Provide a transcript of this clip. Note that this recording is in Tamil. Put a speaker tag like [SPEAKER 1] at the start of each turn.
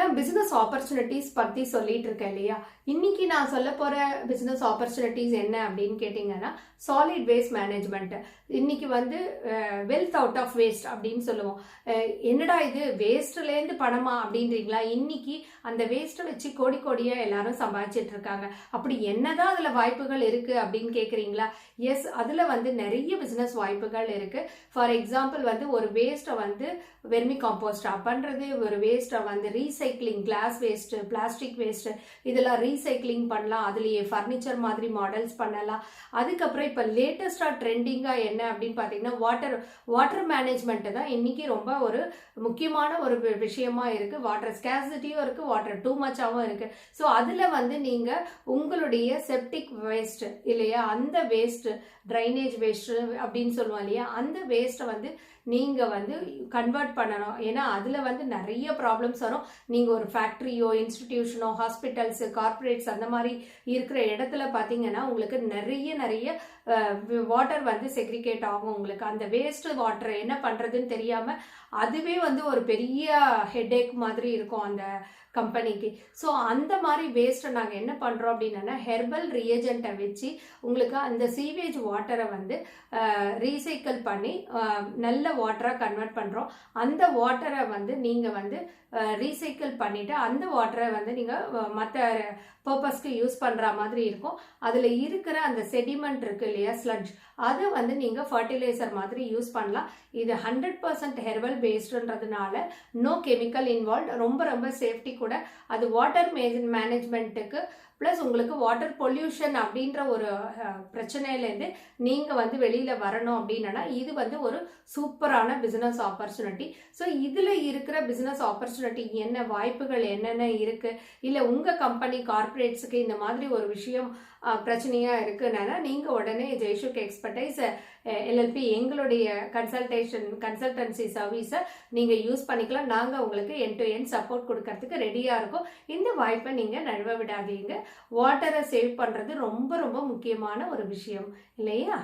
[SPEAKER 1] நான் பிசினஸ் ஆப்பர்ச்சுனிட்டிஸ் பத்தி சொல்லிட்டு இருக்கேன் இல்லையா? இன்னைக்கு நான் சொல்ல போற பிசினஸ் ஆப்பர்ச்சுனிட்டிஸ் என்ன அப்படின்னு கேட்டீங்கன்னா, சாலிட் வேஸ்ட் மேனேஜ்மெண்ட். இன்னைக்கு வெல்த் அவுட் ஆஃப் வேஸ்ட் அப்படின்னு சொல்லுவோம். என்னடா இது வேஸ்ட்ல இருந்து பணமா அப்படின்றீங்களா? இன்னைக்கு அந்த வேஸ்ட்டை வச்சு கோடி கோடியா எல்லாரும் சம்பாதிச்சிட்டு இருக்காங்க. அப்படி என்னதான் அதுல வாய்ப்புகள் இருக்கு அப்படின்னு கேக்குறீங்களா? எஸ், அதுல நிறைய பிசினஸ் வாய்ப்புகள் இருக்கு. ஃபார் எக்ஸாம்பிள் ஒரு வேஸ்ட்டை வெர்மி காம்போஸ்டா பண்றது, ஒரு வேஸ்ட்டை recycling, glass waste, plastic waste, இதெல்லாம் ரீசைக்ளிங் பண்ணலாம். அதுலயே ஃபர்னிச்சர் மாதிரி மாடல்ஸ் பண்ணலாம். அதுக்கப்புறம் இப்ப லேட்டஸ்டா ட்ரெண்டிங்கா என்ன அப்படின்னு பாத்தீங்கன்னா, வாட்டர் மேனேஜ்மெண்ட் தான் இன்னைக்கு ரொம்ப ஒரு முக்கியமான ஒரு விஷயமா இருக்கு. வாட்டர் ஸ்கேர்சிட்டியும் இருக்கு, வாட்டர் டூ மச்சாவும் இருக்கு. ஸோ அதுல நீங்க உங்களுடைய செப்டிக் வேஸ்ட் இல்லையா, அந்த வேஸ்ட், ட்ரைனேஜ் வேஸ்ட் அப்படின்னு சொல்லுவோம் இல்லையா, அந்த வேஸ்ட்டை நீங்க கன்வெர்ட் பண்ணணும். ஏன்னா அதுல நிறைய ப்ராப்ளம்ஸ் வரும். நீங்க ஒரு ஃபேக்டரியோ, இன்ஸ்டிடியூஷனோ, ஹாஸ்பிட்டல்ஸ், கார்பரேட்ஸ் அந்த மாதிரி இருக்கிற இடத்துல பாத்தீங்கன்னா உங்களுக்கு நிறைய வாட்டர் செக்ரிகேட் ஆகும். உங்களுக்கு அந்த வேஸ்ட் வாட்டர் என்ன பண்றதுன்னு தெரியாம அதுவே ஒரு பெரிய ஹெடேக் மாதிரி இருக்கும் அந்த கம்பெனிக்கு. ஸோ அந்த மாதிரி வேஸ்ட்டை நாங்கள் என்ன பண்ணுறோம் அப்படின்னா, ஹெர்பல் ரியேஜென்ட்டை வச்சு உங்களுக்கு அந்த சீவேஜ் வாட்டரை ரீசைக்கிள் பண்ணி நல்ல வாட்டராக கன்வெர்ட் பண்ணுறோம். அந்த வாட்டரை நீங்கள் ரீசைக்கிள் பண்ணிவிட்டு அந்த வாட்டரை நீங்கள் மற்ற பர்பஸ்க்கு யூஸ் பண்ணுற மாதிரி இருக்கும். அதில் இருக்கிற அந்த செடிமெண்ட் இருக்கு இல்லையா, ஸ்லட்ஜ், அதை நீங்கள் ஃபர்டிலைசர் மாதிரி யூஸ் பண்ணலாம். இது 100% ஹெர்பல் பேஸ்டுன்றதுனால நோ கெமிக்கல் இன்வால்வ், ரொம்ப சேஃப்டி கூட. அது வாட்டர் மேனேஜ்மெண்ட்டுக்கு ப்ளஸ் உங்களுக்கு வாட்டர் பொல்யூஷன் அப்படின்ற ஒரு பிரச்சனையிலேருந்து நீங்கள் வெளியில் வரணும் அப்படின்னா இது ஒரு சூப்பரான பிஸ்னஸ் ஆப்பர்ச்சுனிட்டி. ஸோ இதில் இருக்கிற பிஸ்னஸ் ஆப்பர்ச்சுனிட்டி என்ன, வாய்ப்புகள் என்னென்ன இருக்குது, இல்லை உங்கள் கம்பெனி கார்பரேட்ஸுக்கு இந்த மாதிரி ஒரு விஷயம் பிரச்சனையாக இருக்குன்னா நீங்கள் உடனே ஜெய்ஷுக் எக்ஸ்பர்டைஸ் எல்எல்பி எங்களுடைய கன்சல்டன்சி சர்வீஸை நீங்கள் யூஸ் பண்ணிக்கலாம். நாங்கள் உங்களுக்கு எண்ட் டு எண்ட் சப்போர்ட் கொடுக்கறதுக்கு ரெடியாக இருக்கோம். இந்த வாய்ப்பை நீங்கள் நழுவ விடாதீங்க. வாட்டரை சேவ் பண்ணுறது ரொம்ப முக்கியமான ஒரு விஷயம் இல்லையா?